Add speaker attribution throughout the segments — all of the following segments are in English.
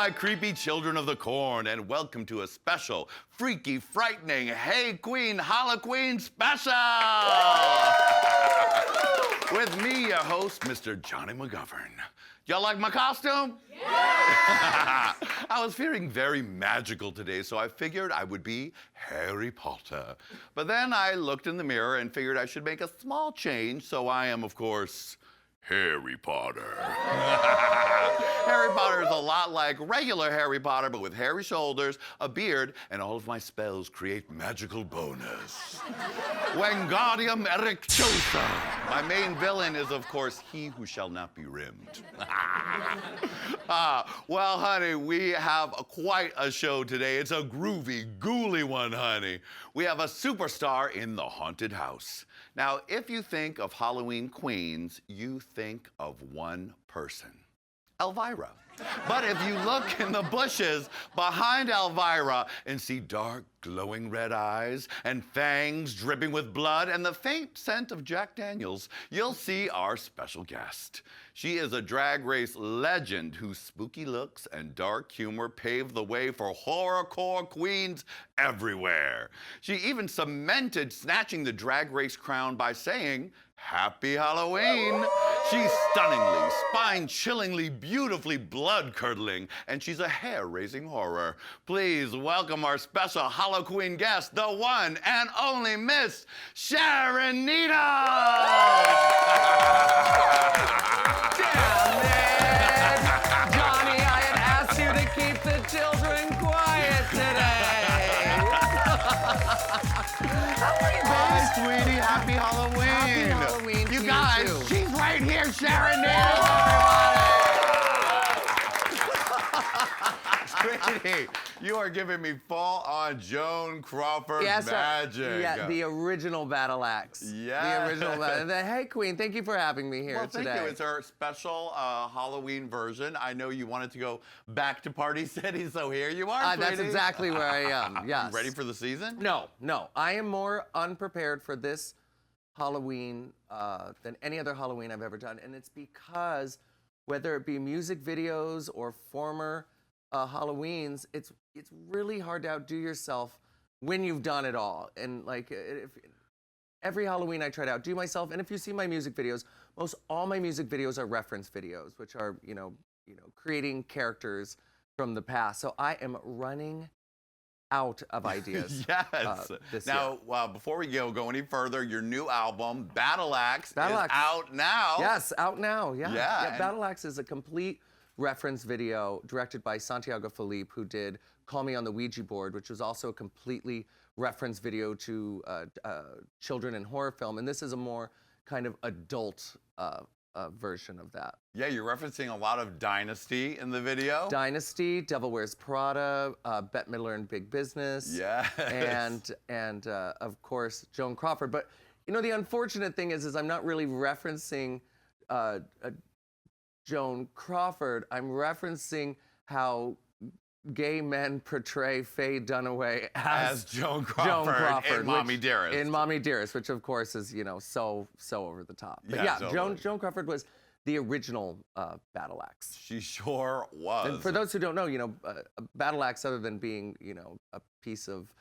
Speaker 1: my creepy children of the corn, and welcome to a special, freaky, frightening Hey Qween HalloQWEEN Special! With me, your host, Mr. Jonny McGovern. Y'all like my costume? Yeah! I was feeling very magical today, so I figured I would be Harry Potter. But then I looked in the mirror and figured I should make a small change, so I am, of course, Harry Potter. Harry Potter is a lot like regular Harry Potter, but with hairy shoulders, a beard, and all of my spells create magical bonus. Wingardium Erectosa. My main villain is, of course, he who shall not be rimmed. Well, honey, we have quite a show today. It's a groovy, ghouly one, honey. We have a superstar in the haunted house. Now, if you think of Halloween queens, you think of one person, Elvira. But if you look in the bushes behind Elvira and see dark, glowing red eyes and fangs dripping with blood and the faint scent of Jack Daniels, you'll see our special guest. She is a drag race legend whose spooky looks and dark humor paved the way for horrorcore queens everywhere. She even cemented snatching the drag race crown by saying, "Happy Halloween." She's stunningly, spine-chillingly, beautifully blood-curdling, and she's a hair-raising horror. Please welcome our special HalloQWEEN guest, the one and only Miss SHARON NEEDLES!
Speaker 2: Damn it! Jonny, I had asked you to keep the children quiet today. How are you,
Speaker 1: Hi,
Speaker 2: guys?
Speaker 1: sweetie. Happy Halloween.
Speaker 2: Happy Halloween to
Speaker 1: You
Speaker 2: you
Speaker 1: guys,
Speaker 2: too.
Speaker 1: she's right here, SHARON NEEDLES, everybody. Sweetie, you are giving me full-on Joan Crawford magic.
Speaker 2: Yeah, the original battle axe.
Speaker 1: Yes.
Speaker 2: The original battle. Hey, Queen, thank you for having me here today.
Speaker 1: Well, thank you. It's our special Halloween version. I know you wanted to go back to Party City, so here you are,
Speaker 2: That's
Speaker 1: sweetie.
Speaker 2: exactly where I am, yes.
Speaker 1: You ready for the season?
Speaker 2: No. I am more unprepared for this Halloween than any other Halloween I've ever done. And it's because whether it be music videos or former Halloweens, it's really hard to outdo yourself when you've done it all. And like every Halloween I try to outdo myself. And if you see my music videos, most all my music videos are reference videos, which are, you know, creating characters from the past. So I am running out of ideas.
Speaker 1: Yes.
Speaker 2: This
Speaker 1: now, before we go any further, your new album, Battle Axe, is
Speaker 2: Axe.
Speaker 1: out now.
Speaker 2: Yes, out now. Yeah.
Speaker 1: and-
Speaker 2: Battle Axe is a complete reference video directed by Santiago Felipe, who did Call Me on the Ouija Board, which was also a completely reference video to children in horror film. And this is a more kind of adult version of that.
Speaker 1: Yeah, you're referencing a lot of Dynasty in the video.
Speaker 2: Dynasty, Devil Wears Prada, Bette Midler and Big Business.
Speaker 1: Yes.
Speaker 2: And of course, Joan Crawford. But you know, the unfortunate thing is I'm not really referencing Joan Crawford. I'm referencing how gay men portray Faye Dunaway as
Speaker 1: Joan Crawford in Mommy
Speaker 2: which-
Speaker 1: Dearest.
Speaker 2: In Mommy Dearest, which of course is, you know, so over the top. But
Speaker 1: Yeah,
Speaker 2: yeah,
Speaker 1: totally.
Speaker 2: Joan Crawford was the original battle axe.
Speaker 1: She sure was.
Speaker 2: And for those who don't know, you know, a battle axe, other than being, you know, a piece of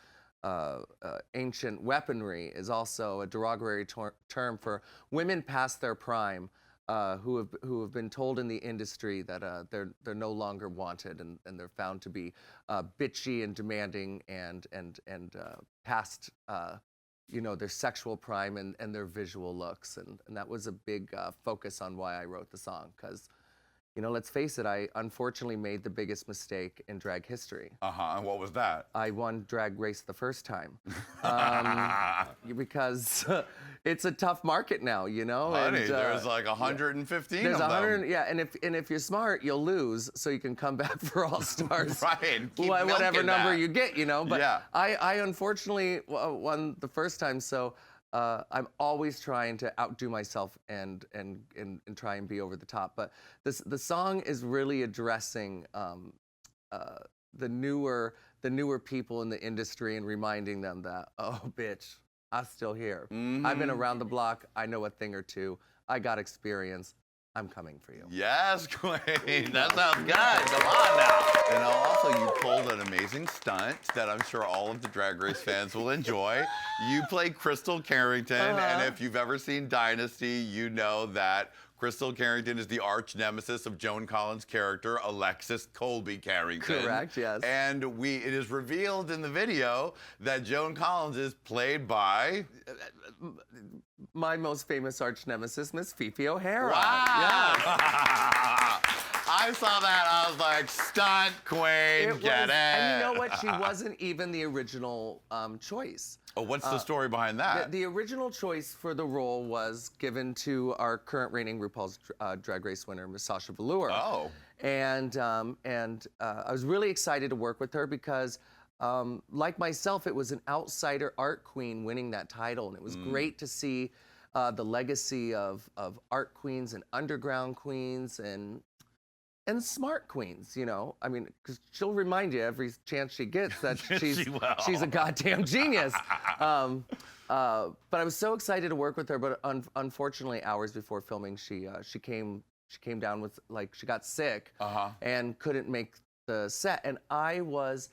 Speaker 2: ancient weaponry, is also a derogatory term for women past their prime who have been told in the industry that they're no longer wanted, and they're found to be bitchy and demanding and past you know, their sexual prime and their visual looks, and that was a big focus on why I wrote the song, because, you know, let's face it, I unfortunately made the biggest mistake in drag history.
Speaker 1: And what was that?
Speaker 2: I won Drag Race the first time. Because it's a tough market now, you know?
Speaker 1: Honey,
Speaker 2: and,
Speaker 1: there's like 115
Speaker 2: there's
Speaker 1: of them.
Speaker 2: 100, yeah, and if you're smart, you'll lose, so you can come back for All Stars.
Speaker 1: Right, keep
Speaker 2: Whatever
Speaker 1: milking
Speaker 2: number
Speaker 1: that.
Speaker 2: you get, you know? But
Speaker 1: Yeah.
Speaker 2: I unfortunately won the first time, so I'm always trying to outdo myself and try and be over the top. But the song is really addressing the newer people in the industry and reminding them that, oh, bitch, I'm still here. I've been around the block. I know a thing or two. I got experience. I'm coming for you.
Speaker 1: Yes, Queen. That sounds good. Come on now. And also, you pulled an amazing stunt that I'm sure all of the Drag Race fans will enjoy. You play Crystal Carrington, and if you've ever seen Dynasty, you know that Crystal Carrington is the arch nemesis of Joan Collins' character, Alexis Colby Carrington.
Speaker 2: Correct, yes.
Speaker 1: And it is revealed in the video that Joan Collins is played by...
Speaker 2: my most famous arch nemesis, Miss Fifi O'Hara.
Speaker 1: Wow!
Speaker 2: Yes.
Speaker 1: I saw that, I was like, stunt queen, get it.
Speaker 2: And you know what? She wasn't even the original choice.
Speaker 1: Oh, what's the story behind that?
Speaker 2: The original choice for the role was given to our current reigning RuPaul's Drag Race winner, Miss Sasha Velour.
Speaker 1: Oh.
Speaker 2: And I was really excited to work with her because, like myself, it was an outsider art queen winning that title, and it was great to see the legacy of art queens and underground queens and smart queens, you know. I mean, because she'll remind you every chance she gets that she's a goddamn genius. But I was so excited to work with her. But unfortunately, hours before filming, she came down with, like, she got sick and couldn't make the set. And I was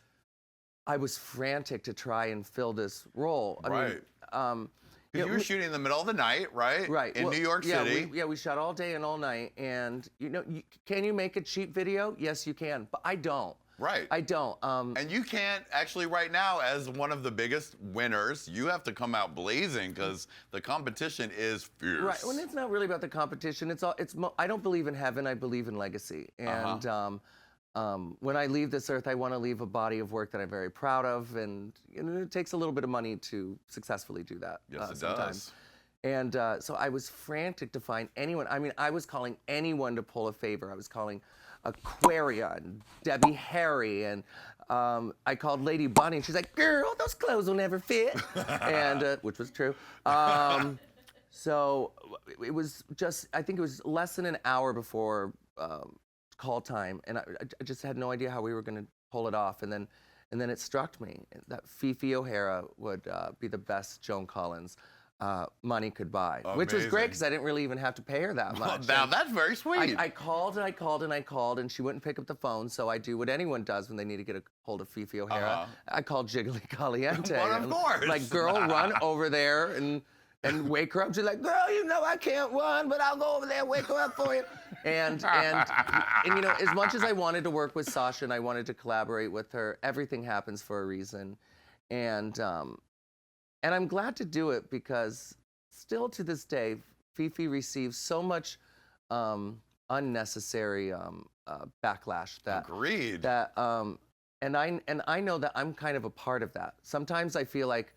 Speaker 2: frantic to try and fill this role. I mean,
Speaker 1: you were shooting in the middle of the night, right?
Speaker 2: Right.
Speaker 1: In New York City.
Speaker 2: We shot all day and all night. And, you know, can you make a cheap video? Yes, you can. But I don't.
Speaker 1: Right.
Speaker 2: I don't.
Speaker 1: And you can't actually right now, as one of the biggest winners, you have to come out blazing because the competition is fierce.
Speaker 2: Right. Well, it's not really about the competition. I don't believe in heaven. I believe in legacy. And when I leave this earth, I want to leave a body of work that I'm very proud of, and you know, it takes a little bit of money to successfely do that.
Speaker 1: Yes, it
Speaker 2: sometimes.
Speaker 1: does.
Speaker 2: And so I was frantic to find anyone. I mean, I was calling anyone to pull a favor. I was calling Aquaria and Debbie Harry, and I called Lady Bunny, and she's like, "Girl, those clothes will never fit," and which was true. So it was just, I think it was less than an hour before call time, and I just had no idea how we were going to pull it off. And then it struck me that Fifi O'Hara would be the best Joan Collins money could buy.
Speaker 1: Amazing.
Speaker 2: Which was great because I didn't really even have to pay her that much.
Speaker 1: Now that's very sweet.
Speaker 2: I called and I called and I called, and she wouldn't pick up the phone. So I do what anyone does when they need to get a hold of Fifi O'Hara. I called Jiggly Caliente.
Speaker 1: Well, of course.
Speaker 2: Like, girl, run over there and wake her up. She's like, "Girl, you know I can't run, but I'll go over there and wake her up for you." And you know, as much as I wanted to work with Sasha and I wanted to collaborate with her, everything happens for a reason. And I'm glad to do it because still to this day, Fifi receives so much unnecessary backlash.
Speaker 1: Agreed.
Speaker 2: That and I know that I'm kind of a part of that. Sometimes I feel like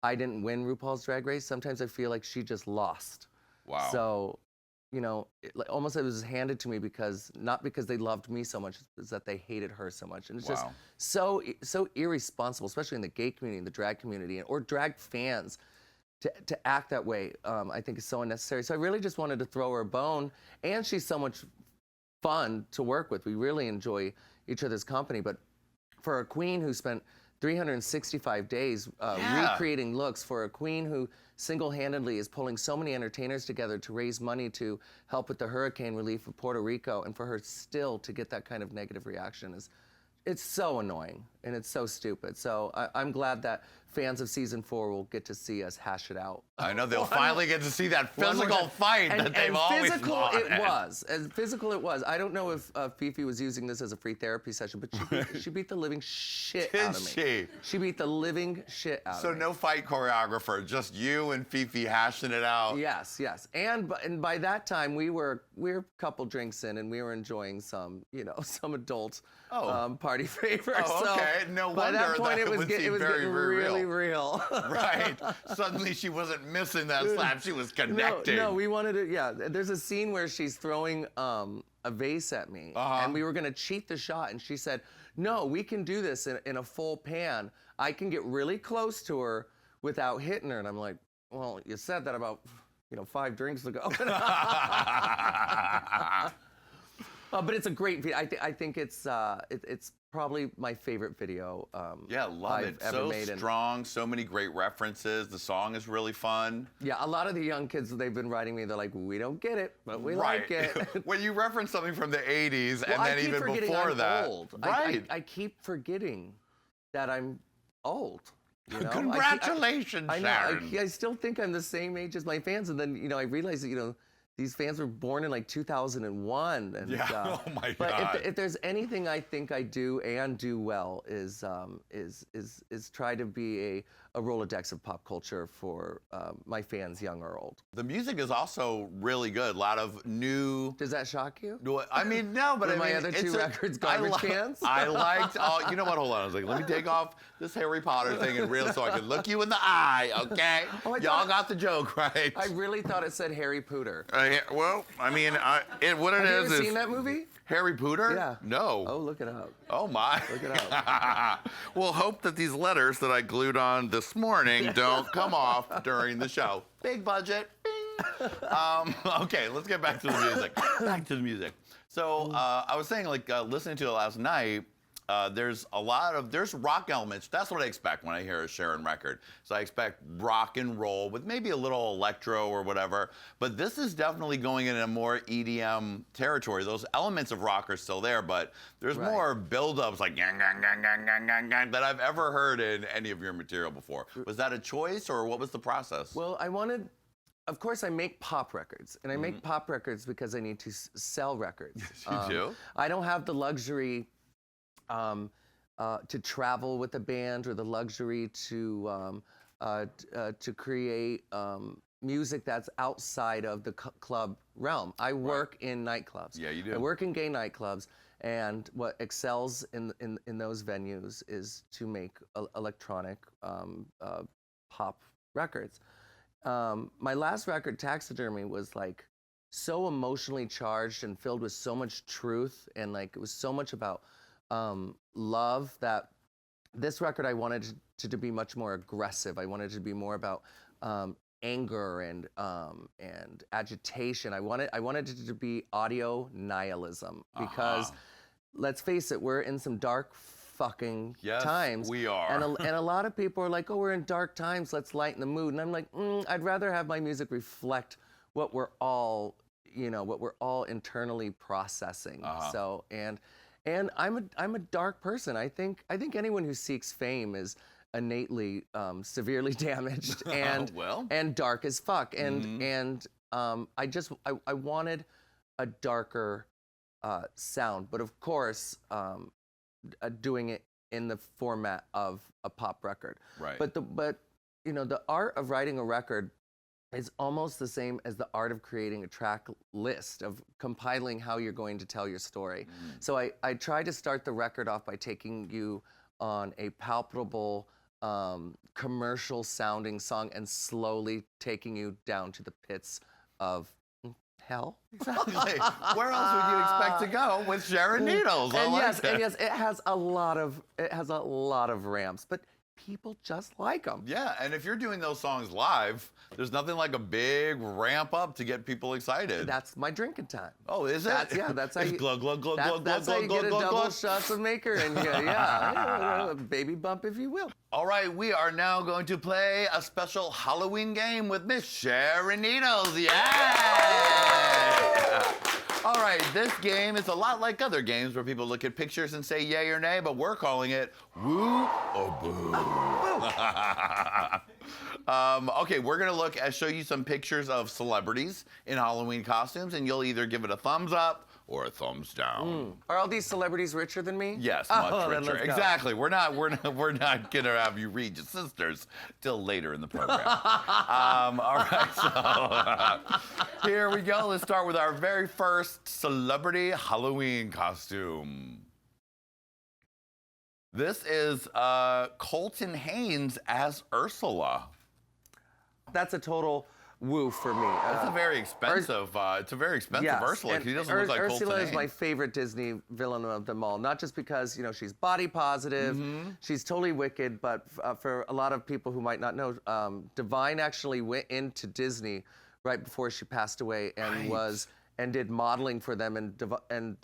Speaker 2: I didn't win RuPaul's Drag Race. Sometimes I feel like she just lost.
Speaker 1: Wow.
Speaker 2: So, you know, almost it was handed to me not because they loved me so much, it's that they hated her so much. And it's just so irresponsible, especially in the gay community, in the drag community, or drag fans, to act that way. I think is so unnecessary. So I really just wanted to throw her a bone. And she's so much fun to work with. We really enjoy each other's company. But for a queen who spent 365 days recreating looks, for a queen who single-handedly is pulling so many entertainers together to raise money to help with the hurricane relief of Puerto Rico, and for her still to get that kind of negative reaction it's so annoying and it's so stupid. So I'm glad that fans of season 4 will get to see us hash it out.
Speaker 1: I know they'll finally get to see that physical fight that they've always wanted.
Speaker 2: Physical it was. I don't know if Fifi was using this as a free therapy session, but she beat the living shit out of me.
Speaker 1: Did she?
Speaker 2: She beat the living shit out of me.
Speaker 1: So no fight choreographer, just you and Fifi hashing it out.
Speaker 2: Yes. And by that time we were a couple drinks in and we were enjoying some adult party favors.
Speaker 1: Oh, okay. No wonder
Speaker 2: by that point
Speaker 1: that
Speaker 2: it was getting really real.
Speaker 1: Right. Suddenly she wasn't missing that slap. She was connecting.
Speaker 2: No, we wanted to, there's a scene where she's throwing a vase at me, and we were going to cheat the shot, and she said, "No, we can do this in a full pan. I can get really close to her without hitting her." And I'm like, "Well, you said that about 5 drinks ago." But it's a great video. I think it's probably my favorite video.
Speaker 1: Yeah, love
Speaker 2: I've
Speaker 1: it.
Speaker 2: ever
Speaker 1: So
Speaker 2: made.
Speaker 1: strong, so many great references. The song is really fun.
Speaker 2: Yeah, a lot of the young kids, they've been writing me, they're like, we don't get it, but we like it.
Speaker 1: When you reference something from the 80s
Speaker 2: Well,
Speaker 1: and then even before that.
Speaker 2: Old.
Speaker 1: Right.
Speaker 2: I keep forgetting that I'm old. You know?
Speaker 1: Congratulations,
Speaker 2: I know.
Speaker 1: Sharon.
Speaker 2: I still think I'm the same age as my fans, and then I realize that these fans were born in like 2001. And,
Speaker 1: Yeah. Oh my
Speaker 2: but
Speaker 1: God.
Speaker 2: if there's anything I think I do and do well is try to be a Rolodex of pop culture for my fans, young or old.
Speaker 1: The music is also really good. A lot of new.
Speaker 2: Does that shock you?
Speaker 1: I mean, no, but
Speaker 2: Were
Speaker 1: I
Speaker 2: my
Speaker 1: mean,
Speaker 2: other two records garbage cans?
Speaker 1: I liked. Oh, you know what? Hold on. I was like, let me take off this Harry Potter thing and real so I can look you in the eye. Okay.
Speaker 2: Oh,
Speaker 1: Y'all got the joke, right?
Speaker 2: I really thought it said Harry Pooter.
Speaker 1: Well, I mean, what it
Speaker 2: Have
Speaker 1: is
Speaker 2: you ever
Speaker 1: is
Speaker 2: seen that movie?
Speaker 1: Harry Pooter.
Speaker 2: Yeah.
Speaker 1: No.
Speaker 2: Oh, look it up.
Speaker 1: Oh my.
Speaker 2: Look it up.
Speaker 1: We'll hope that these letters that I glued on this morning don't come off during the show. Big budget. Bing. Okay, let's get back to the music. Back to the music. So I was saying, like, listening to it last night, there's rock elements. That's what I expect when I hear a Sharon record. So I expect rock and roll with maybe a little electro or whatever. But this is definitely going in a more EDM territory. Those elements of rock are still there, but there's more build-ups like gang, gang, gang, gang, gang, gang, gang that I've ever heard in any of your material before. Was that a choice, or what was the process?
Speaker 2: Well, of course, I make pop records, and I make pop records because I need to sell records.
Speaker 1: You do?
Speaker 2: I don't have the luxury to travel with a band, or the luxury to create music that's outside of the club realm. I work in nightclubs.
Speaker 1: Yeah, you do.
Speaker 2: I work in gay nightclubs, and what excels in those venues is to make electronic pop records. My last record, Taxidermy, was like so emotionally charged and filled with so much truth, and like it was so much about love, that this record I wanted to be much more aggressive. I wanted it to be more about anger and agitation. I wanted it to be audio nihilism, because let's face it, we're in some dark fucking times.
Speaker 1: We are.
Speaker 2: And a lot of people are like, oh, we're in dark times, let's lighten the mood. And I'm like, I'd rather have my music reflect what we're all, internally processing. So, and I'm a dark person. I think anyone who seeks fame is innately severely damaged and and dark as fuck. And I wanted a darker sound, but of course doing it in the format of a pop record.
Speaker 1: Right.
Speaker 2: But the art of writing a record is almost the same as the art of creating a track list, of compiling how you're going to tell your story. So I tried to start the record off by taking you on a palpable, commercial sounding song, and slowly taking you down to the pits of hell.
Speaker 1: Exactly. Where else would you expect to go with Sharon Needles?
Speaker 2: And yes, it has a lot of ramps, but people just like them.
Speaker 1: Yeah, and if you're doing those songs live, there's nothing like a big ramp up to get people excited.
Speaker 2: That's my drinking time.
Speaker 1: Oh, is it?
Speaker 2: That's how you
Speaker 1: glug, glug, glug, glug,
Speaker 2: that's how
Speaker 1: glug,
Speaker 2: you
Speaker 1: glug,
Speaker 2: get a
Speaker 1: glug,
Speaker 2: double
Speaker 1: glug.
Speaker 2: shots of maker in here. Yeah, baby bump, if you will.
Speaker 1: All right, we are now going to play a special Halloween game with Miss Sharon Needles. Yeah! All right, this game is a lot like other games where people look at pictures and say yay or nay, but we're calling it woo or boo. Okay, we're gonna show you some pictures of celebrities in Halloween costumes, and you'll either give it a thumbs up or a thumbs down.
Speaker 2: Are all these celebrities richer than me?
Speaker 1: Yes, much
Speaker 2: then
Speaker 1: richer.
Speaker 2: let's go.
Speaker 1: Exactly. We're not gonna have you read your sisters till later in the program. All right, so here we go. Let's start with our very first celebrity Halloween costume. This is Colton Haynes as Ursula.
Speaker 2: That's a total woo for me.
Speaker 1: It's a very expensive. It's a very expensive Ursula.
Speaker 2: and
Speaker 1: He doesn't look like Colton
Speaker 2: Ursula
Speaker 1: Haynes.
Speaker 2: is my favorite Disney villain of them all. Not just because she's body positive, she's totally wicked, but for a lot of people who might not know, Divine actually went into Disney right before she passed away and was and did modeling for them, and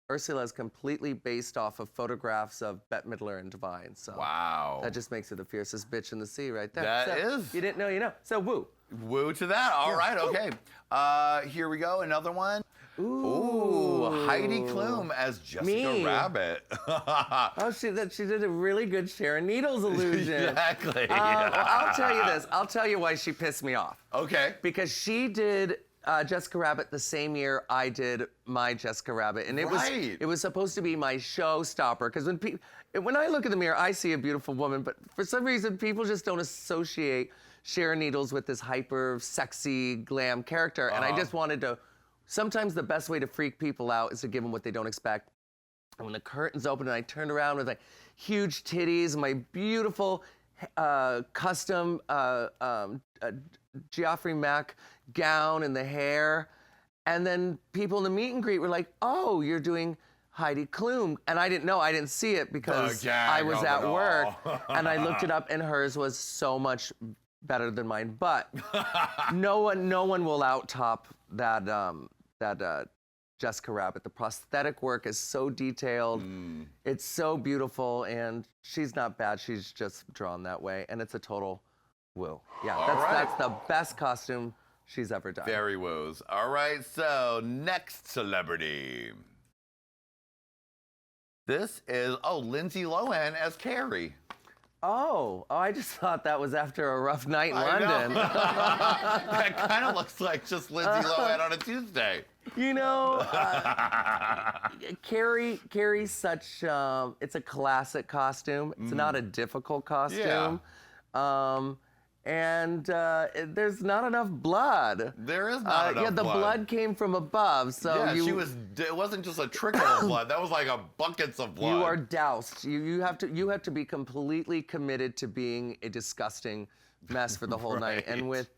Speaker 2: Ursula is completely based off of photographs of Bette Midler and Divine. So
Speaker 1: Wow.
Speaker 2: that just makes her the fiercest bitch in the sea right there.
Speaker 1: That
Speaker 2: so,
Speaker 1: is.
Speaker 2: You didn't know, you know. So woo.
Speaker 1: Woo to that. All right, okay. Here we go, another one. Ooh, Heidi Klum as Jessica Rabbit.
Speaker 2: Oh, she did a really good Sharon Needles illusion.
Speaker 1: Exactly.
Speaker 2: Well, I'll tell you this. I'll tell you why she pissed me off.
Speaker 1: Okay.
Speaker 2: Because she did Jessica Rabbit the same year I did my Jessica Rabbit, and it was supposed to be my showstopper. Because when I look in the mirror, I see a beautiful woman, but for some reason people just don't associate Sharon Needles with this hyper sexy glam character, and I just wanted to. Sometimes the best way to freak people out is to give them what they don't expect. And when the curtains opened and I turned around with like huge titties, my beautiful custom Geoffrey Mack gown and the hair, and then people in the meet and greet were like, "Oh, you're doing Heidi Klum," and I didn't know, I didn't see it because I was at work, and I looked it up, and hers was so much better than mine. But no one will out-top that Jessica Rabbit. The prosthetic work is so detailed, it's so beautiful, and she's not bad. She's just drawn that way, and it's a total woo. Yeah, that's the best costume she's ever done.
Speaker 1: Very woos. All right, so next celebrity. This is, Lindsay Lohan as Carrie.
Speaker 2: Oh, I just thought that was after a rough night in London.
Speaker 1: That kind of looks like just Lindsay Lohan on a Tuesday.
Speaker 2: You know, Carrie's such, it's a classic costume. It's not a difficult costume.
Speaker 1: Yeah.
Speaker 2: And there's not enough blood.
Speaker 1: There is not enough blood.
Speaker 2: Yeah, the blood came from above, so
Speaker 1: yeah, it wasn't just a trickle of blood. That was like buckets of blood.
Speaker 2: You are doused. You have to be completely committed to being a disgusting mess for the whole night. And with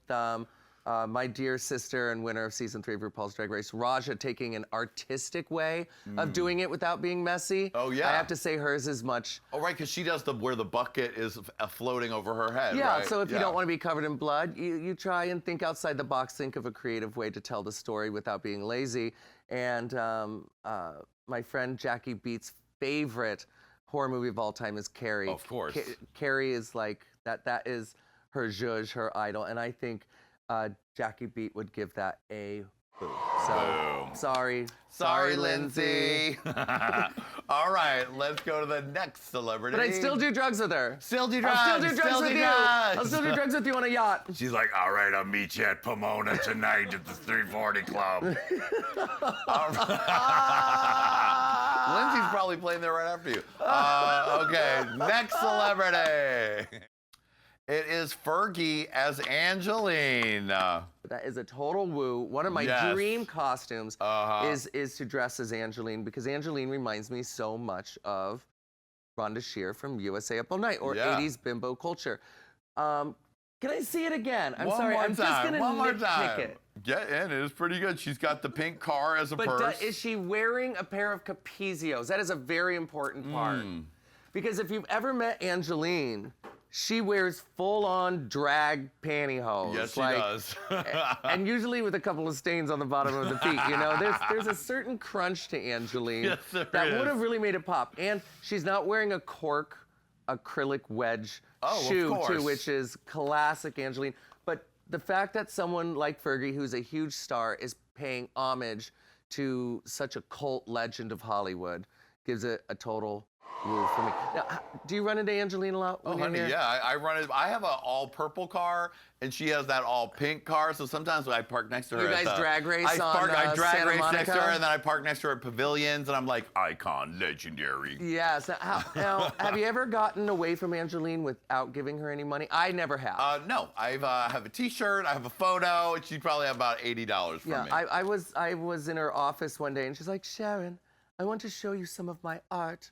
Speaker 2: my dear sister and winner of season 3 of RuPaul's Drag Race, Raja, taking an artistic way of doing it without being messy.
Speaker 1: Oh, yeah.
Speaker 2: I have to say hers is much.
Speaker 1: Oh, right, because she does where the bucket is floating over her head,
Speaker 2: Yeah,
Speaker 1: right?
Speaker 2: so if you don't want to be covered in blood, you try and think outside the box, think of a creative way to tell the story without being lazy. And my friend Jackie Beat's favorite horror movie of all time is Carrie.
Speaker 1: Of course.
Speaker 2: Carrie is like, that is her zhuzh, her idol, and I think Jackie Beat would give that a boo. So,
Speaker 1: boom.
Speaker 2: Sorry, Lindsay.
Speaker 1: All right, let's go to the next celebrity.
Speaker 2: But I'd still do drugs with her.
Speaker 1: Still do drugs.
Speaker 2: I'll still do drugs with you. I'll still do drugs with you on a yacht.
Speaker 1: She's like, all right, I'll meet you at Pomona tonight at the 340 Club. Lindsay's probably playing there right after you. Okay, next celebrity. It is Fergie as Angeline.
Speaker 2: That is a total woo. One of my dream costumes is to dress as Angeline, because Angeline reminds me so much of Rhonda Shear from USA Up All Night, or 80s bimbo culture. Can I see it again? I'm sorry, I'm just gonna nitpick it.
Speaker 1: Get in, it is pretty good. She's got the pink car as a purse.
Speaker 2: But is she wearing a pair of Capezios? That is a very important part. Because if you've ever met Angeline, she wears full-on drag pantyhose.
Speaker 1: Yes, she does.
Speaker 2: And usually with a couple of stains on the bottom of the feet. You know, there's a certain crunch to Angeline that would have really made it pop. And she's not wearing a cork acrylic wedge shoe, too, which is classic Angeline. But the fact that someone like Fergie, who's a huge star, is paying homage to such a cult legend of Hollywood gives it a total woo for me. Now, do you run into Angeline a lot?
Speaker 1: Oh, honey, yeah, I run it. I have an all-purple car, and she has that all-pink car. So sometimes when I park next to her,
Speaker 2: you guys drag race on
Speaker 1: I drag
Speaker 2: Santa
Speaker 1: race
Speaker 2: Monica?
Speaker 1: next to her, and then I park next to her at Pavilions, and I'm like, icon, legendary.
Speaker 2: Yes. Now, have you ever gotten away from Angeline without giving her any money? I never have.
Speaker 1: No, I have a T-shirt, I have a photo, and she'd probably have about $80 from me.
Speaker 2: Yeah, I was in her office one day, and she's like, Sharon, I want to show you some of my art.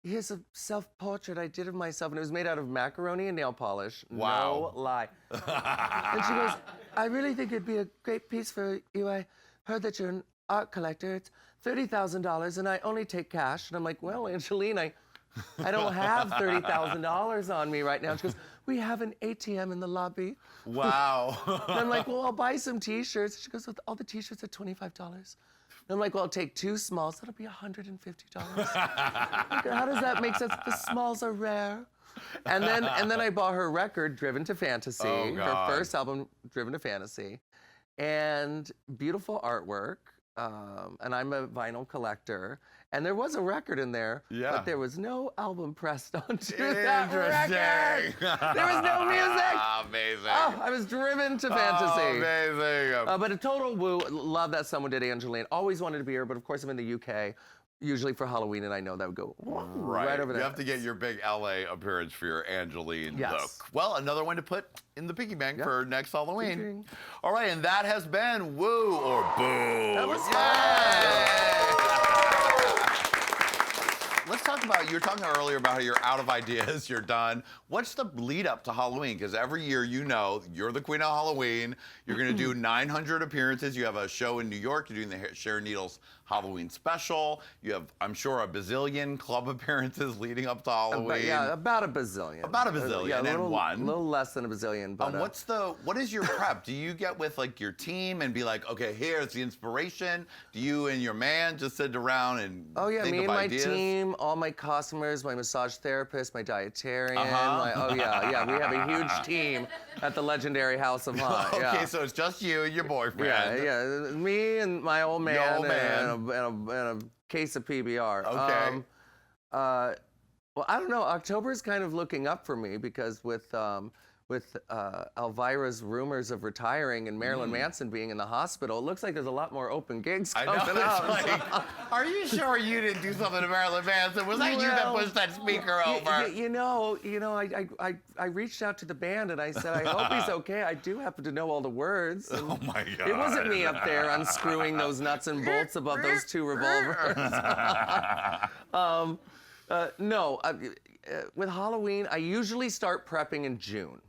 Speaker 2: Here's a self-portrait I did of myself, and it was made out of macaroni and nail polish.
Speaker 1: Wow.
Speaker 2: No lie. And she goes, I really think it'd be a great piece for you. I heard that you're an art collector. It's $30,000, and I only take cash. And I'm like, well, Angeline, I I don't have $30,000 on me right now. She goes, we have an ATM in the lobby.
Speaker 1: Wow.
Speaker 2: And I'm like, well, I'll buy some T-shirts. She goes, well, all the T-shirts are $25. And I'm like, well, I'll take 2 smalls. That'll be $150. How does that make sense? The smalls are rare. And then I bought her record, Driven to Fantasy,
Speaker 1: Oh,
Speaker 2: her
Speaker 1: God.
Speaker 2: first album, Driven to Fantasy, and beautiful artwork. And I'm a vinyl collector. And there was a record in there,
Speaker 1: Yeah.
Speaker 2: but there was no album pressed onto that record. There was no music.
Speaker 1: Amazing.
Speaker 2: Oh, I was driven to fantasy.
Speaker 1: Amazing.
Speaker 2: But a total woo. Love that someone did ANGELYNE. Always wanted to be her, but of course I'm in the UK, usually for Halloween, and I know that would go right over there.
Speaker 1: You have to get your big LA appearance for your ANGELYNE
Speaker 2: Yes.
Speaker 1: look. Well, another one to put in the piggy bank for next Halloween.
Speaker 2: Thinking.
Speaker 1: All right, and that has been Woo or Boo.
Speaker 2: That was
Speaker 1: Let's talk about, you were talking earlier about how you're out of ideas, you're done. What's the lead up to Halloween? Because every year you know you're the queen of Halloween. You're going to do 900 appearances. You have a show in New York. You're doing the SHARON NEEDLES Halloween Special. You have, I'm sure, a bazillion club appearances leading up to Halloween.
Speaker 2: About a bazillion.
Speaker 1: About a bazillion,
Speaker 2: Yeah,
Speaker 1: and one.
Speaker 2: A little less than a bazillion, but...
Speaker 1: What is your prep? Do you get with like your team and be like, okay, here's the inspiration? Do you and your man just sit around and
Speaker 2: Oh yeah,
Speaker 1: think
Speaker 2: me
Speaker 1: of
Speaker 2: and my
Speaker 1: ideas?
Speaker 2: team, all my customers, my massage therapist, my dietarian.
Speaker 1: Uh-huh.
Speaker 2: Oh yeah, we have a huge team at the legendary House of Han.
Speaker 1: Okay,
Speaker 2: yeah.
Speaker 1: so it's just you and your boyfriend.
Speaker 2: Yeah, me and my old man,
Speaker 1: Your old man.
Speaker 2: And a case of PBR.
Speaker 1: Okay.
Speaker 2: Well, I don't know. October is kind of looking up for me because with Elvira's rumors of retiring and Marilyn Manson being in the hospital, it looks like there's a lot more open gigs
Speaker 1: I
Speaker 2: coming
Speaker 1: know,
Speaker 2: up.
Speaker 1: it's like, are you sure you didn't do something to Marilyn Manson? Was that you that
Speaker 2: Well,
Speaker 1: pushed that speaker over?
Speaker 2: You know, I reached out to the band and I said, I hope he's okay. I do happen to know all the words. And
Speaker 1: Oh my God.
Speaker 2: it wasn't me up there unscrewing those nuts and bolts above those 2 revolvers. No, with Halloween, I usually start prepping in June.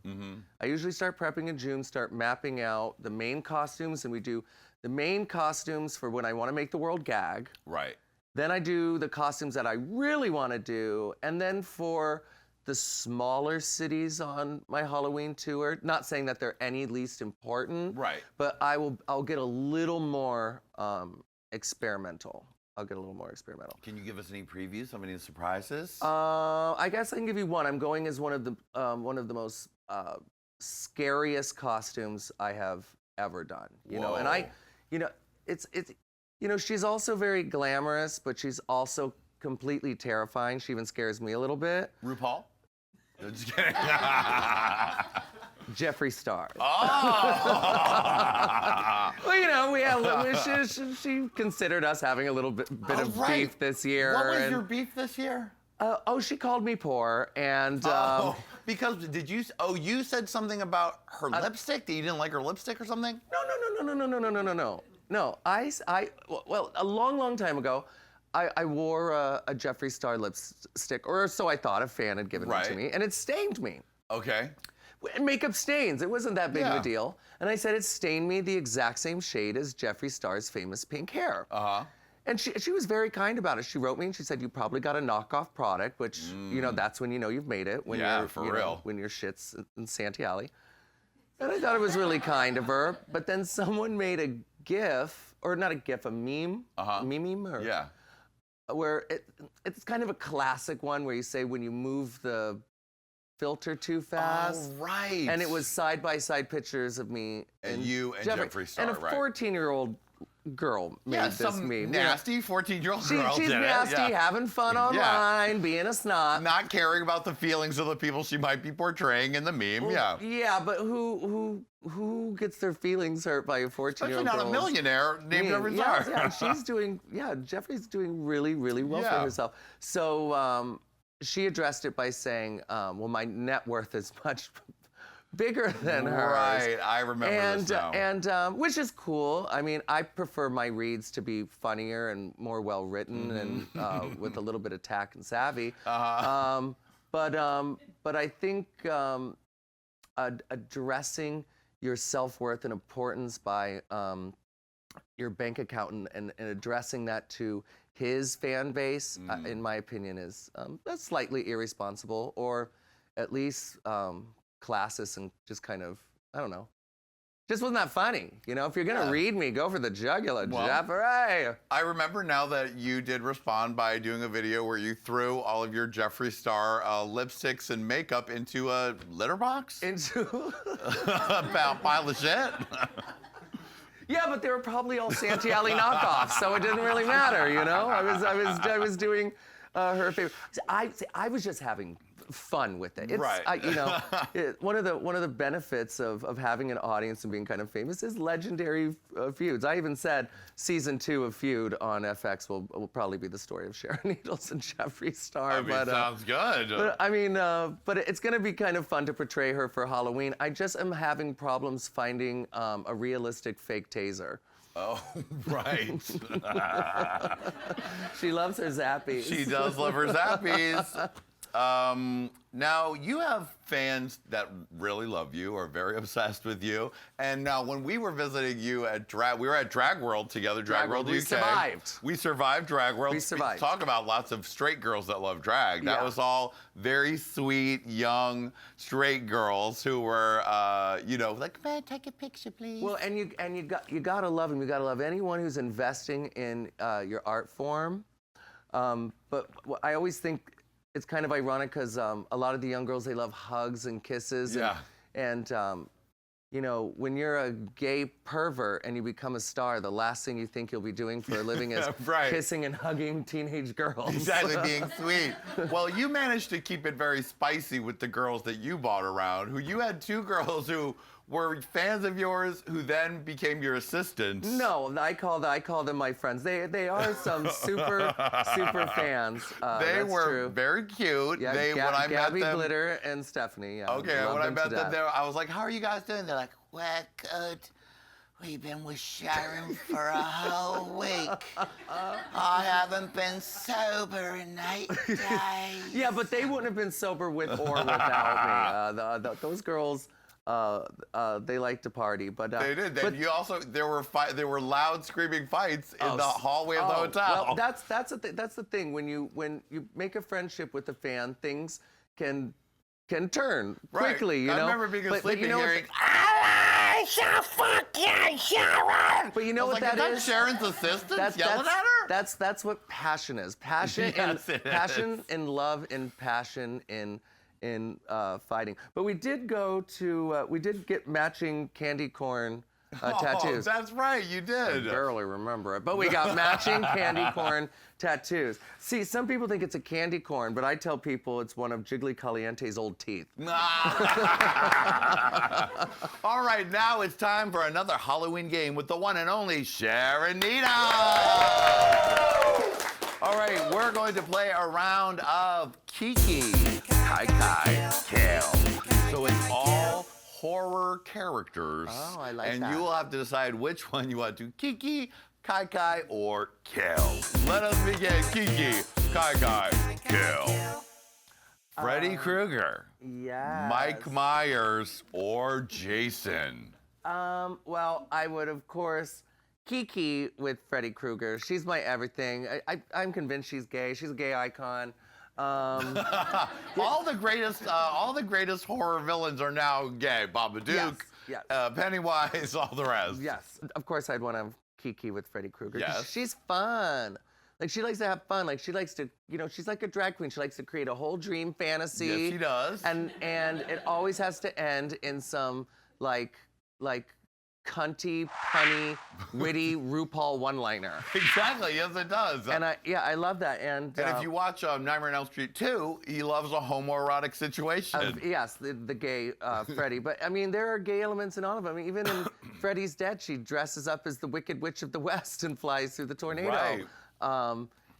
Speaker 2: I usually start prepping in June, start mapping out the main costumes, and we do the main costumes for when I want to make the world gag.
Speaker 1: Right.
Speaker 2: Then I do the costumes that I really want to do, and then for the smaller cities on my Halloween tour, not saying that they're any least important,
Speaker 1: Right.
Speaker 2: but I'll get a little more experimental. I'll get a little more experimental.
Speaker 1: Can you give us any previews of any surprises?
Speaker 2: I guess I can give you one. I'm going as one of the most scariest costumes I have ever done. You know, and she's also very glamorous, but she's also completely terrifying. She even scares me a little bit.
Speaker 1: RuPaul? No, just kidding.
Speaker 2: Jeffree Star.
Speaker 1: Oh!
Speaker 2: Well, you know, she considered us having a little bit of beef this year.
Speaker 1: What was your beef this year?
Speaker 2: She called me poor, and
Speaker 1: because you said something about her lipstick, that you didn't like her lipstick or something?
Speaker 2: No. Well, a long time ago, I wore a Jeffree Star lipstick, or so I thought. A fan had given it to me, and it stained me.
Speaker 1: Okay.
Speaker 2: Makeup stains. It wasn't that big of a deal. And I said it stained me the exact same shade as Jeffree Star's famous pink hair. And she was very kind about it. She wrote me and she said, you probably got a knockoff product, which, you know, that's when you know you've made it. When
Speaker 1: Yeah,
Speaker 2: you're,
Speaker 1: for
Speaker 2: you know,
Speaker 1: real.
Speaker 2: when your shit's in Santee Alley. And I thought it was really kind of her. But then someone made a GIF, or not a GIF, a meme. Meme? Or,
Speaker 1: Yeah.
Speaker 2: Where it's kind of a classic one where you say when you move the filter too fast.
Speaker 1: Oh, right.
Speaker 2: And it was side-by-side pictures of me
Speaker 1: And you and Jeffree Star,
Speaker 2: and a 14-year-old girl made this meme.
Speaker 1: Nasty 14-year-old girl
Speaker 2: She's
Speaker 1: did
Speaker 2: nasty,
Speaker 1: it. Yeah.
Speaker 2: having fun online, being a snot.
Speaker 1: Not caring about the feelings of the people she might be portraying in the meme,
Speaker 2: Yeah, but who gets their feelings hurt by a 14-year-old
Speaker 1: Especially not a millionaire named Jeffree Star.
Speaker 2: Jeffree's doing really, really well for herself. So she addressed it by saying, well, my net worth is much bigger than hers.
Speaker 1: Right, I remember this now.
Speaker 2: And which is cool. I mean, I prefer my reads to be funnier and more well-written and with a little bit of tact and savvy. But I think addressing your self-worth and importance by your bank account and addressing that to his fan base, in my opinion, is that's slightly irresponsible, or at least classist, and just kind of, I don't know. Just wasn't that funny, you know? If you're gonna read me, go for the jugular, Jeffrey.
Speaker 1: I remember now that you did respond by doing a video where you threw all of your Jeffree Star lipsticks and makeup into a litter box?
Speaker 2: Into
Speaker 1: About a pile of shit?
Speaker 2: Yeah, but they were probably all Santi Alley knockoffs, so it didn't really matter, you know? I was doing her favorite. I was just having fun with it. It's,
Speaker 1: right.
Speaker 2: You know, one of the benefits of having an audience and being kind of famous is legendary feuds. I even said season 2 of Feud on FX will probably be the story of Sharon Needles and Jeffree Star.
Speaker 1: I mean, sounds good.
Speaker 2: But I mean, but it's going to be kind of fun to portray her for Halloween. I just am having problems finding a realistic fake taser.
Speaker 1: Oh, right.
Speaker 2: She loves her zappies.
Speaker 1: She does love her zappies. Now, you have fans that really love you, are very obsessed with you. And now, when we were visiting you at we were at Drag World together, Drag World UK.
Speaker 2: We survived.
Speaker 1: We survived Drag World.
Speaker 2: We survived.
Speaker 1: Talk about lots of straight girls that love drag. That was all very sweet, young, straight girls who were, you know, like, man, take a picture, please.
Speaker 2: Well, and you gotta love them. You gotta love anyone who's investing in your art form. But I always think it's kind of ironic because a lot of the young girls, they love hugs and kisses. And you know, when you're a gay pervert and you become a star, the last thing you think you'll be doing for a living is kissing and hugging teenage girls.
Speaker 1: Exactly, being sweet. Well, you managed to keep it very spicy with the girls that you bought around, who you had 2 girls who were fans of yours who then became your assistants.
Speaker 2: No, I call them my friends. They are some super fans.
Speaker 1: They were
Speaker 2: true.
Speaker 1: very cute.
Speaker 2: Yeah,
Speaker 1: when I met them,
Speaker 2: Glitter and Stephanie. Yeah,
Speaker 1: okay, when I met them there, I was like, "How are you guys doing?" They're like, "We're good. We've been with Sharon for a whole week. I haven't been sober in 8 days."
Speaker 2: Yeah, but they wouldn't have been sober with or without me. Those girls. They like to party, but
Speaker 1: they did. You also there were loud screaming fights in the hallway of the hotel.
Speaker 2: Well, that's the thing. When you make a friendship with a fan, things can turn quickly. You know.
Speaker 1: I remember being asleep and hearing,
Speaker 2: fuck yeah, Sharon! But you know what
Speaker 1: that
Speaker 2: is?
Speaker 1: Is Sharon's assistant yelling at her?
Speaker 2: That's what passion is. Passion passion in love and passion in fighting. But we did get matching candy corn tattoos.
Speaker 1: That's right, you did.
Speaker 2: I barely remember it, but we got matching candy corn tattoos. See, some people think it's a candy corn, but I tell people it's one of Jiggly Caliente's old teeth.
Speaker 1: All right, now it's time for another Halloween game with the one and only Sharon Needles. All right, we're going to play a round of KiKi, KiKi, Kill. So it's all horror characters.
Speaker 2: Oh, I like
Speaker 1: and
Speaker 2: that.
Speaker 1: And you will have to decide which one you want to KiKi, KiKi, or Kill. Let us begin. KiKi, KiKi, Kill. Freddy Krueger.
Speaker 2: Yes.
Speaker 1: Mike Myers or Jason.
Speaker 2: Well, I would, of course, KiKi with Freddy Krueger. She's my everything. I'm convinced she's gay. She's a gay icon.
Speaker 1: All the greatest horror villains are now gay. Babadook,
Speaker 2: yes.
Speaker 1: Pennywise, all the rest.
Speaker 2: Yes, of course I'd want to have KiKi with Freddy Krueger.
Speaker 1: Yes.
Speaker 2: She's fun. Like, she likes to have fun. Like, she likes to, you know, she's like a drag queen. She likes to create a whole dream fantasy.
Speaker 1: Yes, she does.
Speaker 2: And it always has to end in some, like cunty, punny, witty RuPaul one-liner.
Speaker 1: Exactly, yes it does.
Speaker 2: And I love that. And
Speaker 1: if you watch Nightmare on Elm Street 2, he loves a homoerotic situation.
Speaker 2: Yes, the gay Freddy. But I mean, there are gay elements in all of them. I mean, even in Freddy's Dead, she dresses up as the Wicked Witch of the West and flies through the tornado.
Speaker 1: Right.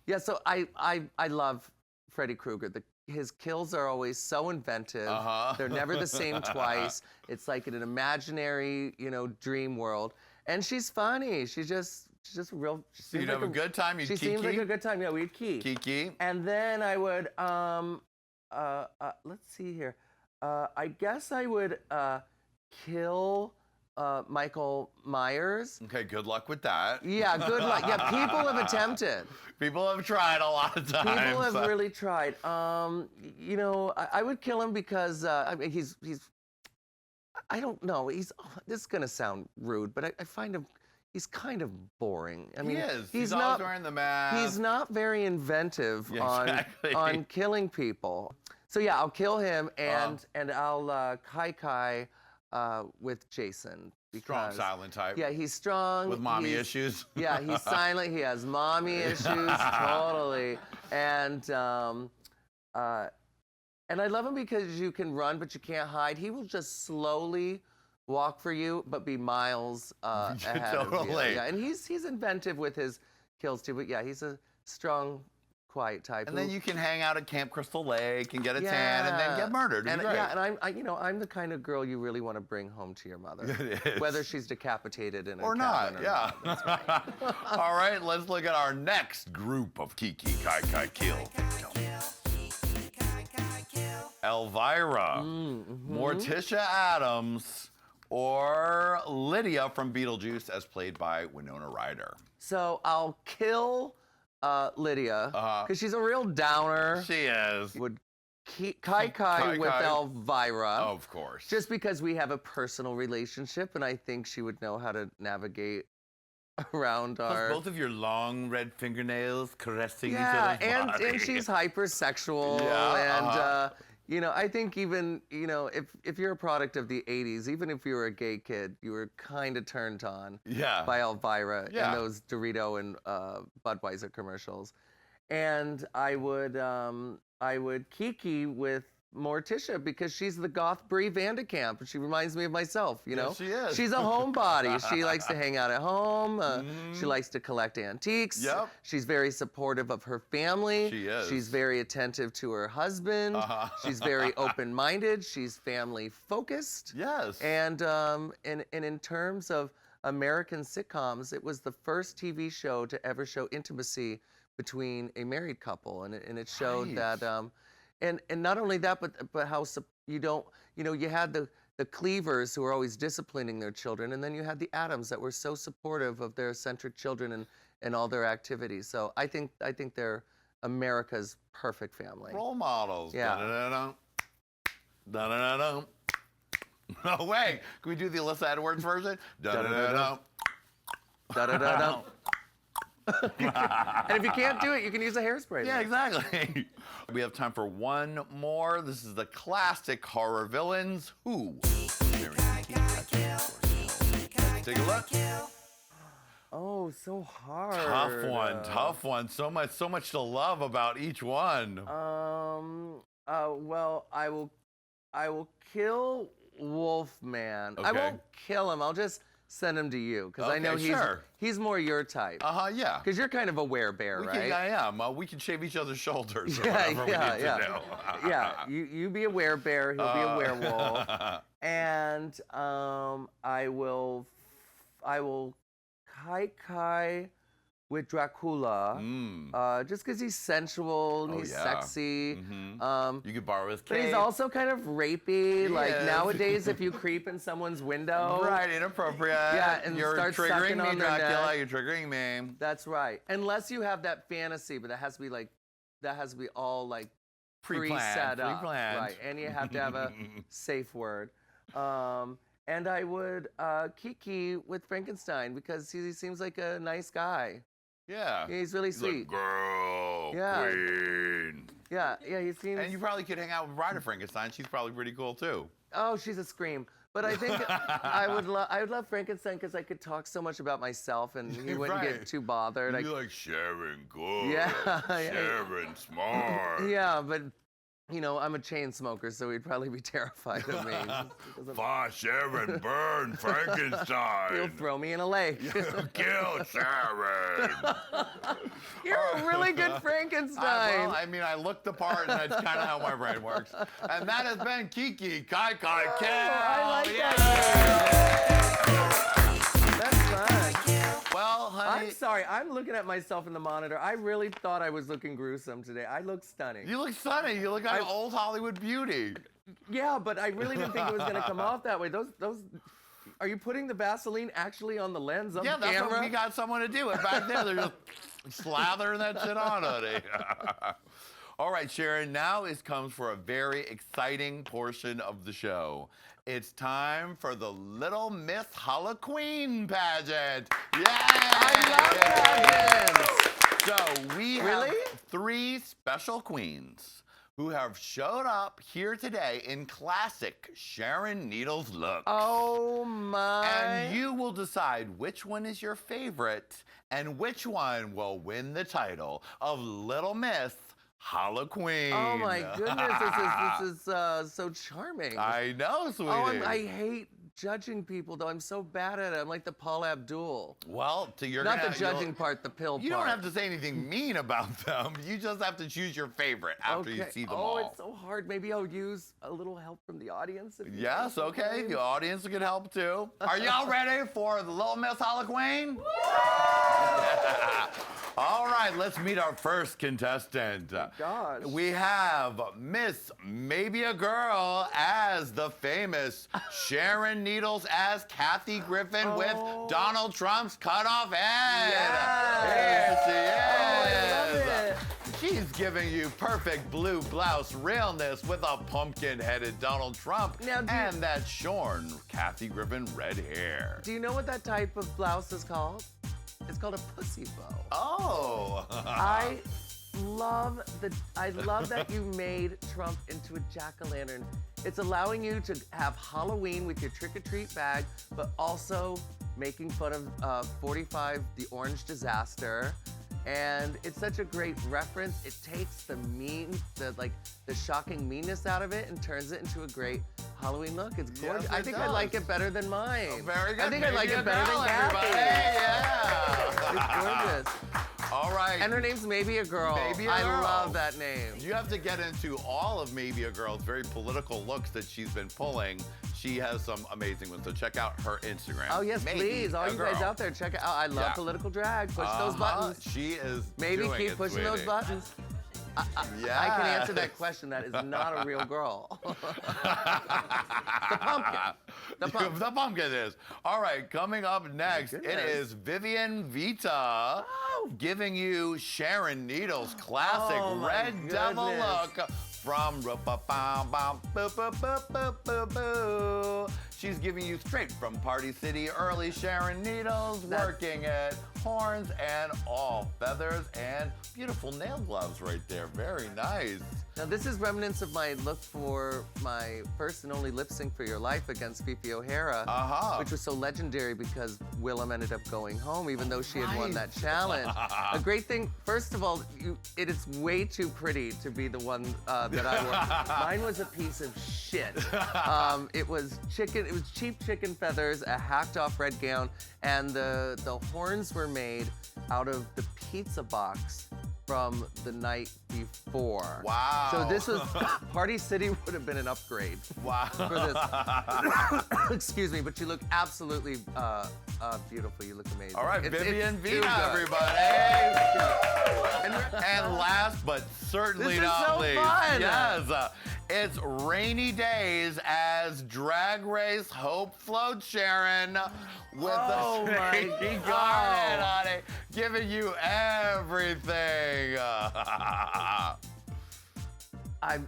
Speaker 2: Yeah, so I love Freddy Krueger. His kills are always so inventive. They're never the same twice. It's like in an imaginary, you know, dream world. And she's funny. She's just real.
Speaker 1: So you'd have a good time.
Speaker 2: She seems like a good time. Yeah, we'd
Speaker 1: KiKi.
Speaker 2: And then I would let's see here. I guess I would kill Michael Myers.
Speaker 1: Okay, good luck with that.
Speaker 2: Yeah, good luck. Yeah, people have attempted.
Speaker 1: People have tried a lot of times.
Speaker 2: People have really tried. You know, I would kill him because I mean, he's. I don't know. This is gonna sound rude, but I find him. He's kind of boring. I mean,
Speaker 1: he is.
Speaker 2: He's
Speaker 1: always
Speaker 2: not
Speaker 1: wearing the mask.
Speaker 2: He's not very inventive
Speaker 1: exactly.
Speaker 2: on killing people. So yeah, I'll kill him and I'll KiKi with Jason.
Speaker 1: Strong, silent type.
Speaker 2: Yeah, he's strong.
Speaker 1: With mommy issues.
Speaker 2: Yeah, he's silent. He has mommy issues, totally. And I love him because you can run, but you can't hide. He will just slowly walk for you, but be miles ahead of you. Yeah, and he's inventive with his kills too. But yeah, he's a strong, quiet type.
Speaker 1: And then you can hang out at Camp Crystal Lake and get a tan and then get murdered.
Speaker 2: And I'm the kind of girl you really want to bring home to your mother, whether she's decapitated in a
Speaker 1: or
Speaker 2: cabin
Speaker 1: not.
Speaker 2: or
Speaker 1: Yeah.
Speaker 2: not. That's right.
Speaker 1: All right, let's look at our next group of KiKi KiKi kill. Elvira, Morticia Addams, or Lydia from Beetlejuice, as played by Winona Ryder.
Speaker 2: So I'll kill Lydia because she's a real downer.
Speaker 1: She is.
Speaker 2: Would KiKi with Elvira.
Speaker 1: Of course.
Speaker 2: Just because we have a personal relationship, and I think she would know how to navigate around our.
Speaker 1: Both of your long red fingernails caressing each
Speaker 2: yeah,
Speaker 1: other's body.
Speaker 2: and she's hypersexual, and you know, I think even, you know, if you're a product of the 80s, even if you were a gay kid, you were kind of turned on by Elvira in those Dorito and Budweiser commercials. And I would KiKi with Morticia because she's the goth Brie Vandekamp. She reminds me of myself, you know?
Speaker 1: Yes, she is.
Speaker 2: She's a homebody. She likes to hang out at home. She likes to collect antiques.
Speaker 1: Yep.
Speaker 2: She's very supportive of her family.
Speaker 1: She is.
Speaker 2: She's very attentive to her husband. She's very open-minded. She's family-focused.
Speaker 1: Yes.
Speaker 2: And in terms of American sitcoms, it was the first TV show to ever show intimacy between a married couple, and it showed that. And not only that, but how you had the Cleavers who were always disciplining their children, and then you had the Addams that were so supportive of their eccentric children and all their activities. So I think they're America's perfect family.
Speaker 1: Role models.
Speaker 2: Yeah.
Speaker 1: Da-da-da-dum. Da-da-da-dum. No way. Can we do the Alyssa Edwards version? Da-da-da-dum.
Speaker 2: Da-da-da-dum. And if you can't do it, you can use a hairspray.
Speaker 1: Yeah, exactly. We have time for one more. This is the classic horror villains. Who? Let's take a look.
Speaker 2: Oh, so hard.
Speaker 1: Tough one. So much to love about each one.
Speaker 2: Well, I will kill Wolfman.
Speaker 1: Okay.
Speaker 2: I won't kill him. I'll just send him to you because I know he's more your type.
Speaker 1: Yeah.
Speaker 2: Because you're kind of a werebear, right?
Speaker 1: I am. We can shave each other's shoulders. Or
Speaker 2: Yeah,
Speaker 1: whatever we need to do.
Speaker 2: Yeah. You be a werebear. He'll be a werewolf. And I will KiKi with Dracula, just because he's sensual and he's sexy.
Speaker 1: You could borrow his cape.
Speaker 2: But he's also kind of rapey. Like nowadays, if you creep in someone's window.
Speaker 1: Right, inappropriate.
Speaker 2: Yeah, and
Speaker 1: you're
Speaker 2: start
Speaker 1: triggering
Speaker 2: sucking
Speaker 1: me,
Speaker 2: on their
Speaker 1: Dracula.
Speaker 2: neck.
Speaker 1: You're triggering me.
Speaker 2: That's right. Unless you have that fantasy, but that has to be all like pre-set up.
Speaker 1: Pre-planned.
Speaker 2: Right, and you have to have a safe word. And I would KiKi with Frankenstein because he seems like a nice guy.
Speaker 1: Yeah.
Speaker 2: He's really sweet.
Speaker 1: Like, girl, queen.
Speaker 2: Yeah, he seems.
Speaker 1: And you probably could hang out with Bride of Frankenstein. She's probably pretty cool too.
Speaker 2: Oh, she's a scream. But I think I would love Frankenstein because I could talk so much about myself and he wouldn't get too bothered.
Speaker 1: You'd be like Sharon good.
Speaker 2: Yeah.
Speaker 1: Sharon smart.
Speaker 2: Yeah, but you know, I'm a chain smoker, so he'd probably be terrified of me.
Speaker 1: Sharon, burn Frankenstein.
Speaker 2: He'll throw me in a lake.
Speaker 1: Kill Sharon.
Speaker 2: You're a really good Frankenstein.
Speaker 1: Well, I mean, I looked the part, and that's kind of how my brain works. And that has been KiKi KiKi Kill.
Speaker 2: I like that. That's fun.
Speaker 1: Well, honey.
Speaker 2: I'm sorry. I'm looking at myself in the monitor. I really thought I was looking gruesome today. I look stunning.
Speaker 1: You look stunning. You look like an old Hollywood beauty.
Speaker 2: Yeah, but I really didn't think it was going to come off that way. Those Are you putting the Vaseline actually on the lens of
Speaker 1: Yeah,
Speaker 2: the
Speaker 1: that's
Speaker 2: camera?
Speaker 1: what we got someone to do it back there. They're just slathering that shit on, honey. All right, Sharon, now it comes for a very exciting portion of the show. It's time for the Little Miss HalloQWEEN pageant. Yay!
Speaker 2: I love pageants.
Speaker 1: So we have
Speaker 2: Really?
Speaker 1: 3 special queens who have showed up here today in classic Sharon Needles looks.
Speaker 2: Oh my.
Speaker 1: And you will decide which one is your favorite and which one will win the title of Little Miss HalloQWEEN.
Speaker 2: Oh my goodness, this is so charming.
Speaker 1: I know, sweetie.
Speaker 2: Oh, I hate judging people, though. I'm so bad at it. I'm like the Paul Abdul.
Speaker 1: Well, to your
Speaker 2: Not the judging part, the pill part.
Speaker 1: You don't have to say anything mean about them. You just have to choose your favorite after you see them all.
Speaker 2: Oh, it's so hard. Maybe I'll use a little help from the audience. If you
Speaker 1: Yes,
Speaker 2: want.
Speaker 1: okay. The audience can help too. Are y'all ready for the Little Miss HalloQWEEN? All right, let's meet our first contestant.
Speaker 2: Oh, gosh.
Speaker 1: We have Miss Maybe a Girl as the famous Sharon Needles as Kathy Griffin with Donald Trump's cut off head.
Speaker 2: Yes.
Speaker 1: Here she is.
Speaker 2: Oh, I love it.
Speaker 1: She's giving you perfect blue blouse realness with a pumpkin-headed Donald Trump
Speaker 2: Now,
Speaker 1: and that shorn Kathy Griffin red hair.
Speaker 2: Do you know what that type of blouse is called? It's called a pussy bow.
Speaker 1: Oh.
Speaker 2: I love that you made Trump into a jack-o'-lantern. It's allowing you to have Halloween with your trick-or-treat bag, but also making fun of 45, the orange disaster. And it's such a great reference. It takes the shocking meanness out of it and turns it into a great Halloween look. It's gorgeous.
Speaker 1: Yes,
Speaker 2: I think I like it better than mine.
Speaker 1: Oh, very good.
Speaker 2: I think I like
Speaker 1: Maybe
Speaker 2: it
Speaker 1: a
Speaker 2: better
Speaker 1: girl,
Speaker 2: than Kathy.
Speaker 1: everybody. Yeah.
Speaker 2: It's gorgeous.
Speaker 1: All right.
Speaker 2: And her name's Maybe a Girl.
Speaker 1: Maybe a
Speaker 2: I
Speaker 1: Girl.
Speaker 2: love that name.
Speaker 1: You have to get into all of Maybe a Girl's very political looks that she's been pulling. She has some amazing ones, so check out her Instagram.
Speaker 2: Oh, yes,
Speaker 1: Maybe
Speaker 2: please. All
Speaker 1: a
Speaker 2: you guys
Speaker 1: Girl.
Speaker 2: out there, check it out. I love
Speaker 1: Yeah.
Speaker 2: political drag. Push those buttons.
Speaker 1: She is
Speaker 2: Maybe
Speaker 1: doing
Speaker 2: keep
Speaker 1: it,
Speaker 2: pushing those
Speaker 1: sweetie.
Speaker 2: buttons. I can answer that question. That is not a real girl. The pumpkin. The pumpkin.
Speaker 1: The pumpkin is. All right, coming up next, it
Speaker 2: goodness.
Speaker 1: is Vivian Vita giving you Sharon Needles' classic
Speaker 2: Oh, my
Speaker 1: Red Devil
Speaker 2: goodness.
Speaker 1: look from Boo. She's giving you straight from Party City early Sharon Needles, working it, horns and all feathers and beautiful nail gloves right there. Very nice.
Speaker 2: Now, this is remnants of my look for my first and only lip sync for Your Life against Fifi O'Hara, which was so legendary because Willem ended up going home, even though she had won that challenge. A great thing, first of all, it is way too pretty to be the one that I wore. Mine was a piece of shit. It was cheap chicken feathers, a hacked off red gown, and the horns were made out of the pizza box from the night before.
Speaker 1: Wow.
Speaker 2: So this was, Party City would have been an upgrade
Speaker 1: Wow.
Speaker 2: for this. Excuse me, but you look absolutely beautiful. You look amazing.
Speaker 1: All right, Vivian
Speaker 2: it's too
Speaker 1: Vita,
Speaker 2: good.
Speaker 1: everybody. And last but certainly
Speaker 2: This is
Speaker 1: not
Speaker 2: so
Speaker 1: least,
Speaker 2: fun.
Speaker 1: yes, it's Rainy Days as Drag Race Hope Float Sharon with
Speaker 2: Oh
Speaker 1: the
Speaker 2: my
Speaker 1: shaky
Speaker 2: God.
Speaker 1: garment on it, giving you everything.
Speaker 2: I'm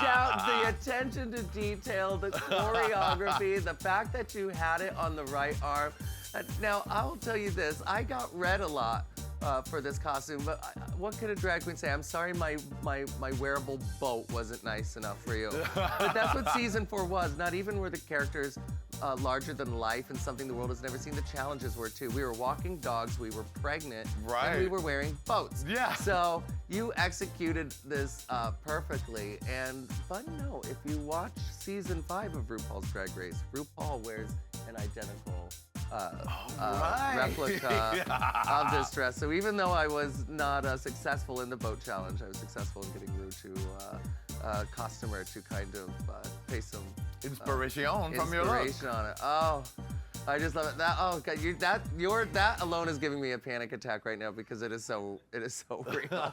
Speaker 2: down the attention to detail, the choreography, the fact that you had it on the right arm. Now, I will tell you this, I got read a lot for this costume, but what could a drag queen say? I'm sorry my wearable boat wasn't nice enough for you. But that's what season 4 was. Not even were the characters larger than life and something the world has never seen. The challenges were too. We were walking dogs, we were pregnant, and we were wearing boats.
Speaker 1: Yeah.
Speaker 2: So you executed this perfectly. And fun note, if you watch season 5 of RuPaul's Drag Race, RuPaul wears an identical replica of this dress. So even though I was not successful in the boat challenge, I was successful in getting Ru to costumer to kind of pay some
Speaker 1: Inspiration from your look.
Speaker 2: inspiration on it. Oh, I just love it. That that alone is giving me a panic attack right now because it is so real.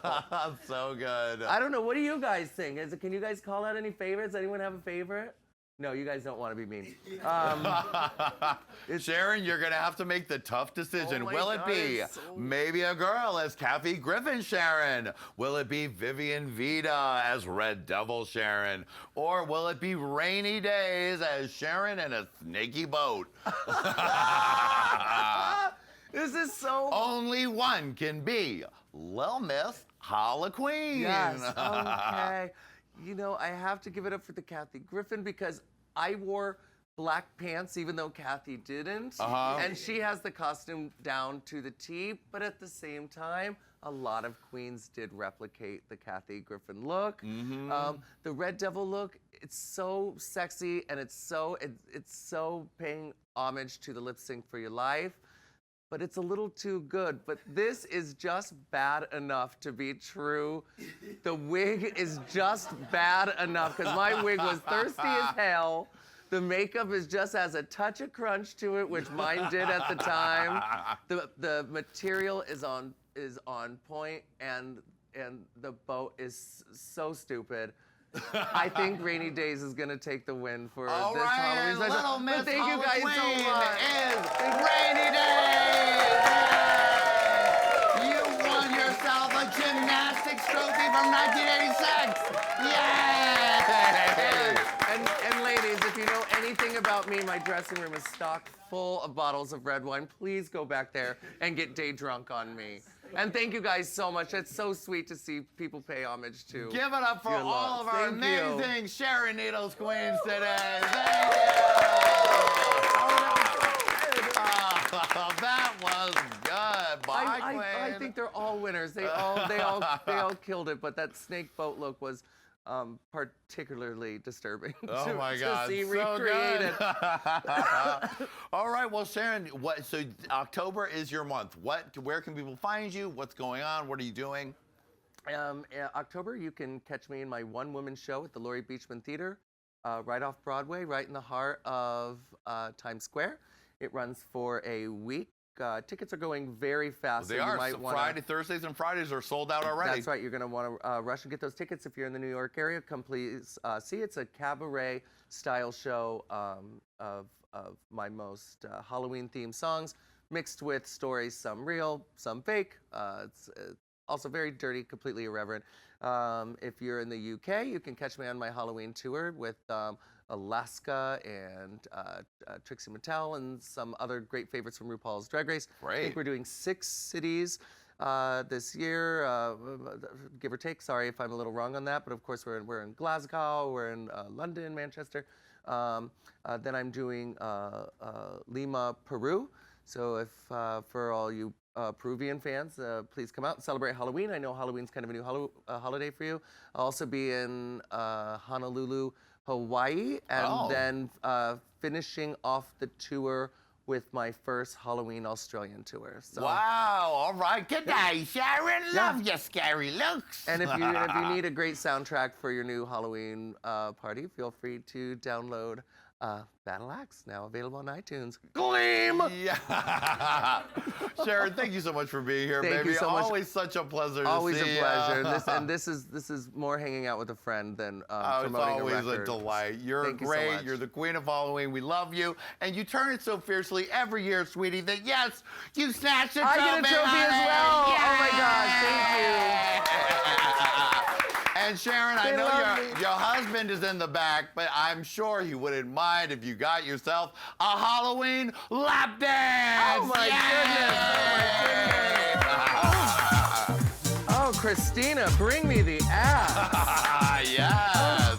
Speaker 1: So good.
Speaker 2: I don't know. What do you guys think? Can you guys call out any favorites? Anyone have a favorite? No, you guys don't want to be mean.
Speaker 1: Sharon, you're gonna have to make the tough decision.
Speaker 2: Oh my
Speaker 1: Will it
Speaker 2: God,
Speaker 1: be
Speaker 2: it's so-
Speaker 1: maybe a girl as Kathy Griffin Sharon? Will it be Vivian Vita as Red Devil Sharon? Or will it be Rainy Days as Sharon in a snaky boat?
Speaker 2: This is so...
Speaker 1: Only one can be Lil Miss HalloQWEEN.
Speaker 2: Yes, okay. You know, I have to give it up for the Kathy Griffin because I wore black pants even though Kathy didn't. And she has the costume down to the T, but at the same time, a lot of queens did replicate the Kathy Griffin look. The Red Devil look, it's so sexy and it's so paying homage to the Lip Sync for Your Life. But it's a little too good. But this is just bad enough to be true. The wig is just bad enough because my wig was thirsty as hell. The makeup is just has a touch of crunch to it, which mine did at the time. The material is on point, and the boat is so stupid. I think Rainy Days is gonna take the win for this Halloween special.
Speaker 1: Little Miss
Speaker 2: But thank you guys so much.
Speaker 1: is Rainy Days! You won yourself a gymnastics trophy from 1986! Yay!
Speaker 2: And ladies, if you know anything about me, my dressing room is stocked full of bottles of red wine. Please go back there and get day drunk on me. And thank you guys so much. It's so sweet to see people pay homage to.
Speaker 1: Give it up for
Speaker 2: your
Speaker 1: all
Speaker 2: love.
Speaker 1: of our
Speaker 2: Thank you.
Speaker 1: amazing Sharon Needles queens today. Thank you! That was good. Bye, Queen.
Speaker 2: I think they're all winners. They all killed it. But that snake boat look was particularly disturbing
Speaker 1: Oh my
Speaker 2: to
Speaker 1: God,
Speaker 2: see
Speaker 1: so
Speaker 2: recreated.
Speaker 1: good. All right, well, Sharon, so October is your month. Where can people find you? What's going on? What are you doing?
Speaker 2: October, you can catch me in my one-woman show at the Laurie Beachman Theater, right off Broadway, right in the heart of Times Square. It runs for a week. Tickets are going very fast.
Speaker 1: They
Speaker 2: so
Speaker 1: are.
Speaker 2: You might wanna,
Speaker 1: Thursdays and Fridays are sold out already.
Speaker 2: That's right. You're going to want to rush and get those tickets. If you're in the New York area, come please see. It's a cabaret style show of my most Halloween-themed songs, mixed with stories, some real, some fake. It's also very dirty, completely irreverent. If you're in the UK, you can catch me on my Halloween tour with Alaska and Trixie Mattel and some other great favorites from RuPaul's Drag Race.
Speaker 1: Great.
Speaker 2: I think we're doing 6 cities this year, give or take. Sorry if I'm a little wrong on that, but of course we're in Glasgow, we're in London, Manchester. Then I'm doing Lima, Peru. So if for all you Peruvian fans, please come out and celebrate Halloween. I know Halloween's kind of a new holiday for you. I'll also be in Honolulu, Hawaii, and then finishing off the tour with my first Halloween Australian tour. So,
Speaker 1: wow, all right. Good day, Sharon. Love your scary looks.
Speaker 2: and if you need a great soundtrack for your new Halloween party, feel free to download Battle Axe, now available on iTunes. Gleam!
Speaker 1: Yeah. Sharon, thank you so much for being here,
Speaker 2: Thank
Speaker 1: baby.
Speaker 2: you so much.
Speaker 1: Always such a pleasure to
Speaker 2: Always
Speaker 1: see
Speaker 2: a pleasure.
Speaker 1: ya.
Speaker 2: This is more hanging out with a friend than
Speaker 1: Oh, it's
Speaker 2: promoting
Speaker 1: always
Speaker 2: a record.
Speaker 1: delight. You're
Speaker 2: Thank you so
Speaker 1: great.
Speaker 2: much.
Speaker 1: You're the queen of Halloween. We love you. And you turn it so fiercely every year, sweetie, that yes, you snatched a trophy.
Speaker 2: I get a trophy as
Speaker 1: honey.
Speaker 2: well.
Speaker 1: Yay!
Speaker 2: Oh my God, thank you.
Speaker 1: And Sharon, I
Speaker 2: They
Speaker 1: know
Speaker 2: love
Speaker 1: your husband is in the back, but I'm sure he wouldn't mind if you got yourself a Halloween lap dance.
Speaker 2: Oh my goodness. Oh, Christina, bring me the ass.
Speaker 1: Yes.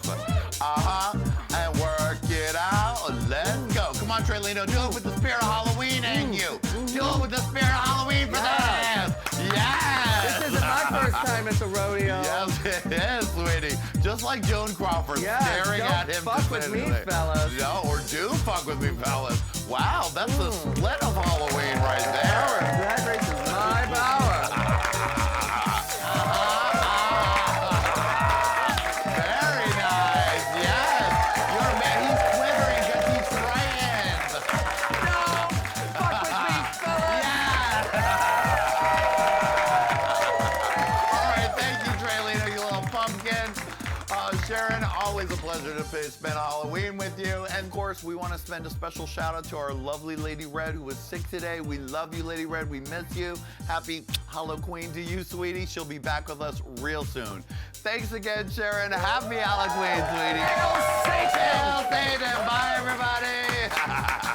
Speaker 1: And work it out. Let's go. Come on, Trelino, do it with the spirit of Halloween and you. Do it with the spirit of Halloween for that ass. Yes.
Speaker 2: This isn't my first time at the rodeo.
Speaker 1: Yes, it is, sweetie. Just like Joan Crawford staring
Speaker 2: don't
Speaker 1: at him.
Speaker 2: fuck with me, fellas.
Speaker 1: No, or do fuck with me, fellas. Wow, that's the split of Halloween right there.
Speaker 2: Drag Race is my power.
Speaker 1: Very nice, yes. You're a man, he's quivering because he's frightened.
Speaker 2: No, fuck with me, fellas.
Speaker 1: Yeah. All right, thank you, Trelino, you little pumpkin. Sharon, always a pleasure to spend Halloween with you. And of course, we want to spend a special shout out to our lovely Lady Red who was sick today. We love you, Lady Red. We miss you. Happy HalloQueen to you, sweetie. She'll be back with us real soon. Thanks again, Sharon. Happy HalloQueen, sweetie. Hail Satan! Hail Satan! Bye, everybody.